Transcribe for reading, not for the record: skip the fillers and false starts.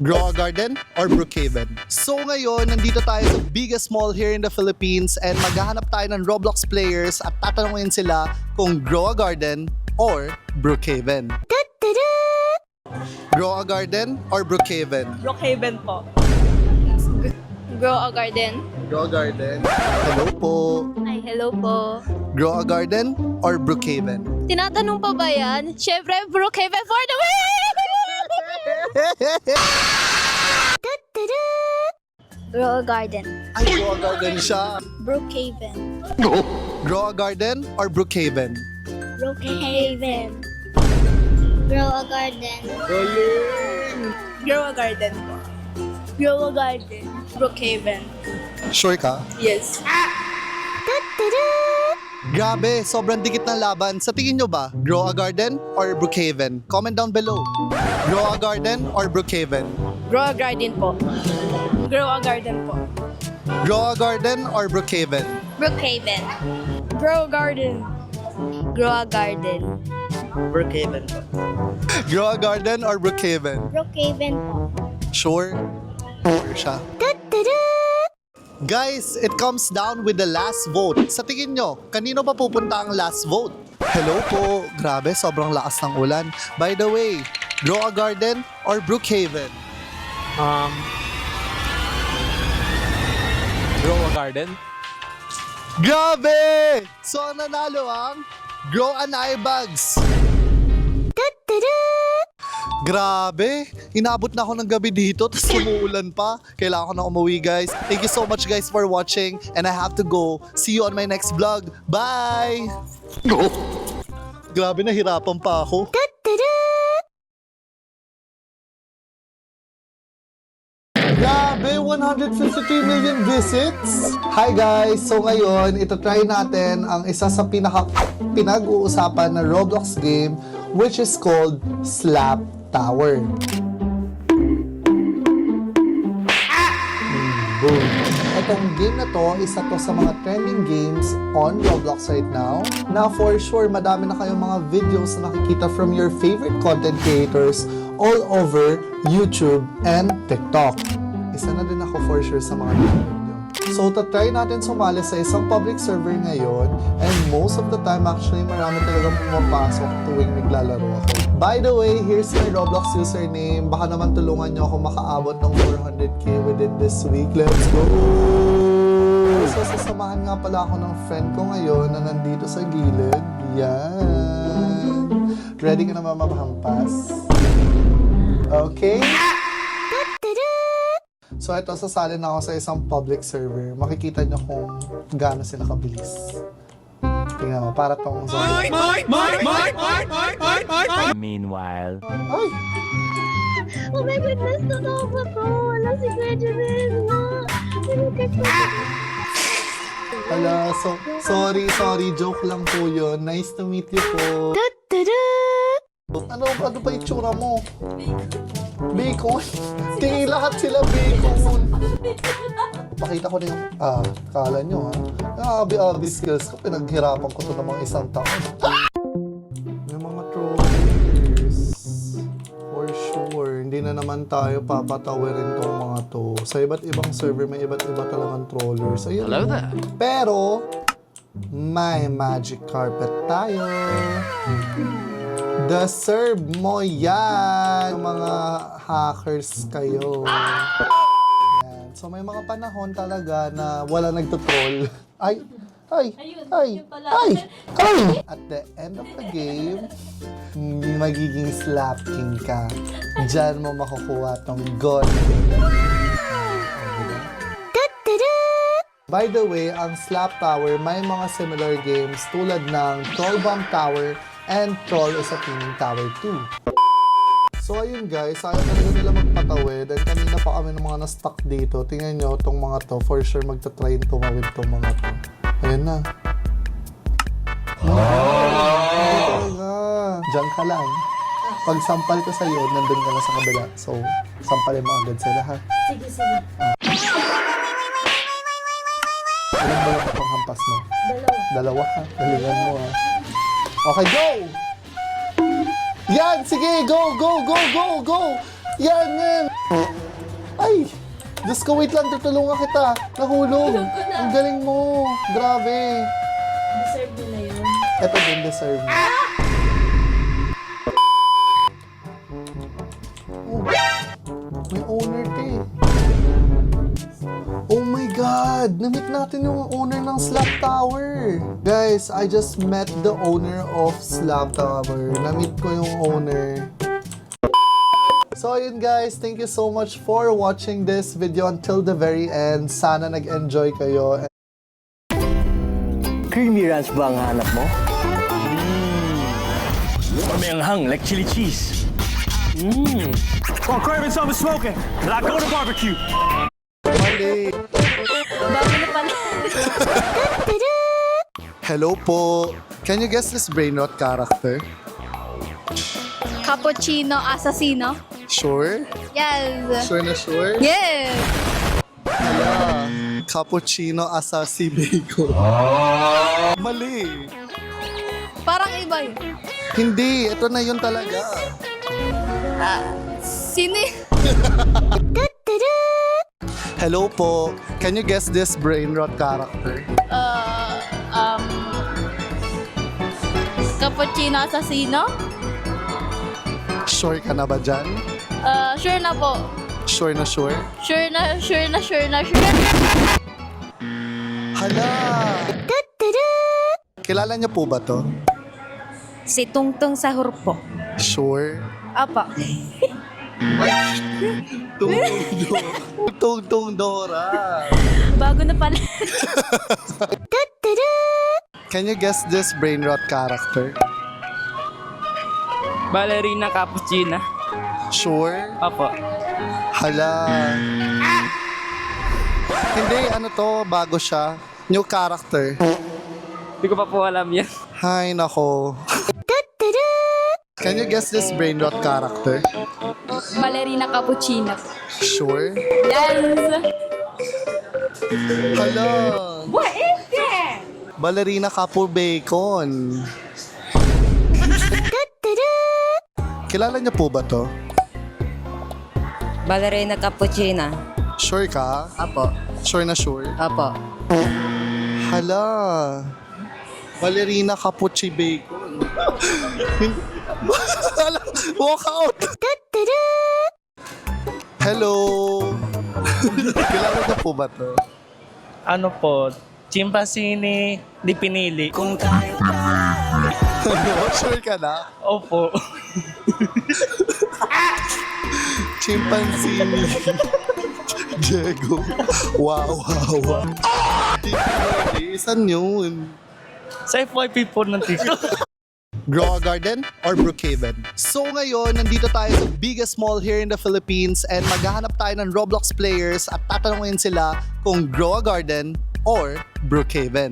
Grow a Garden or Brookhaven? So ngayon, nandito tayo sa biggest mall here in the Philippines and maghahanap tayo ng Roblox players at tatanungin sila kung Grow a Garden or Brookhaven. Grow a Garden or Brookhaven? Brookhaven po. Grow a garden. Grow a Garden. Hello po. Ay, hello po. Grow a Garden or Brookhaven? Tinatanong pa ba yan? Siyempre, Brookhaven for the win! Grow a garden. Ay, Grow a Garden siya. Brookhaven. Grow a Garden or Brookhaven? Brookhaven. Grow a garden. Grow a garden po. Grow a garden. Brookhaven. Sure ka? Yes. Grabe, sobrang dikit ng laban. Sa tingin nyo ba, Grow a Garden or Brookhaven? Comment down below. Grow a Garden or Brookhaven? Grow a garden po. Grow a garden po. Grow a Garden or Brookhaven? Brookhaven. Grow a garden. Grow a garden. Brookhaven po. Grow a Garden or Brookhaven? Brookhaven po. Sure? Sure siya. Guys, it comes down with the last vote. Sa tingin nyo, kanino ba pupunta ang last vote? Hello po. Grabe, sobrang lakas ng ulan. By the way, Grow a Garden or Brookhaven? Grow a garden? Grabe! So, ang nanalo ang Grow an Eye Bags. Grabe! Inabot na ako ng gabi dito, tapos umuulan pa. Kailangan ko na umuwi, guys. Thank you so much, guys, for watching. And I have to go. See you on my next vlog. Bye! Grabe, nahirapan pa ako. Grabe, 153 million visits! Hi guys! So ngayon, ito try natin ang isa sa pinag-uusapan na Roblox game which is called Slap Tower. Boom! Itong game na to, isa to sa mga trending games on Roblox right now. Na for sure, madami na kayong mga videos na nakikita from your favorite content creators all over YouTube and TikTok. Isa na din ako for sure sa mga video. So, try natin sumali sa isang public server ngayon and most of the time actually marami talagang pumapasok tuwing naglalaro ako. By the way, here's my Roblox username. Baka naman tulungan nyo ako makaabot ng 400k within this week. Let's go! So, sasamahan nga pala ako ng friend ko ngayon na nandito sa gilid. Yan! Ready ka na mamahampas? Okay? So ito, sasalin ako sa isang public server. Makikita nyo kung gaano sila kabilis. Tingnan mo, para tong zombie. Meanwhile. Ay! Oh my goodness, totoo ba to? Wala si Kuya Jerez na. Ala, sorry, joke lang po yun. Nice to meet you po. Ano ba itsura mo? Bacon? Tingin lahat sila bacon. Pakita ko na yung, kala nyo abi skills ko. Pinaghirapan ko to ng mga isang taon. May mga trollers. For sure. Hindi na naman tayo papatawirin tong mga to. Sa iba't ibang server, may iba't iba talagang trollers. Ayun. Hello there. Pero, may magic carpet tayo. Deserve mo yan, mga hackers kayo. Yan. So may mga panahon talaga na wala nagtutroll. Ay! At the end of the game, magiging slap king ka. Diyan mo makukuha tong gold. By the way, ang Slap Tower may mga similar games tulad ng Troll Bomb Tower and Troll is a Teaming Tower 2. So ayun guys, ayaw talaga nila magpatawid and kanina pa kami ng mga na-stuck dito. Tingnan nyo itong mga to, for sure magta-try tumawid itong mga to. Ayan na. Talaga. Diyan ka lang. Pag sampal ko sa'yo, nandun ka na sa kabila. So, sampalin mo agad sila ha. Sige. Ilan ba yung panghampas mo? Dalawa ha. Galingan mo ha. Okay, go! Yan! Sige! Go! Yan! Ay! Diyos ko, wait lang, tutulungan kita. Nahulog. Ang galing mo. Grabe. Deserve nila yun. Ito din deserve mo. Oh, may owner ka eh. Oh my God! Na-meet natin yung owner ng Slap Tower. Guys, I just met the owner of Slap Tower. Na-meet ko yung owner. So ayun guys, thank you so much for watching this video until the very end. Sana nag-enjoy kayo. Creamy ranch ba ang hanap mo? May anghang like chili cheese. While craving something smoking, I go to barbecue. Mali. Bago na pala. Hello po. Can you guess this brain rot character? Cappuccino assassino? Sure? Yes. Sure na sure? Yes. Hala. Cappuccino asasi bacon. Mali. Parang iba yun. Hindi. Ito na yun talaga. Sino yun? Hello po. Can you guess this brain rot character? Cappuccino assassino? Sure ka na ba dyan? Sure na po. Sure na sure? Sure na. Hala. Kilala niyo po ba to? Si Tungtung Sahur po. Sure? Apa. Tungtung Dora. Bago na pala. Can you guess this brain rot character? Ballerina cappuccina. Sure? Opo. Hala. Hindi, ano to, bago siya. New character. Hindi ko pa po alam yan. Hay, nako. Can you guess this brain rot character? Ballerina cappuccino. Sure? Yes. Hala. What is that? Ballerina Kapo Bacon. Kilala niyo po ba to? Ballerina cappuccina. Sure ka? Apo. Sure na sure? Apo. Hala. Ballerina Capucci Bacon. Walk out. Hello. Kilala niyo po ba to? Ano po? Chimpasini di pinili. Ano? Sure ka na? Opo. Chimpanzee. Diego. Wow. Saan yun? Sa FYP po ng TikTok. Grow a Garden or Brookhaven. So ngayon, nandito tayo sa biggest mall here in the Philippines and maghahanap tayo ng Roblox players at tatanungin sila kung Grow a Garden or Brookhaven.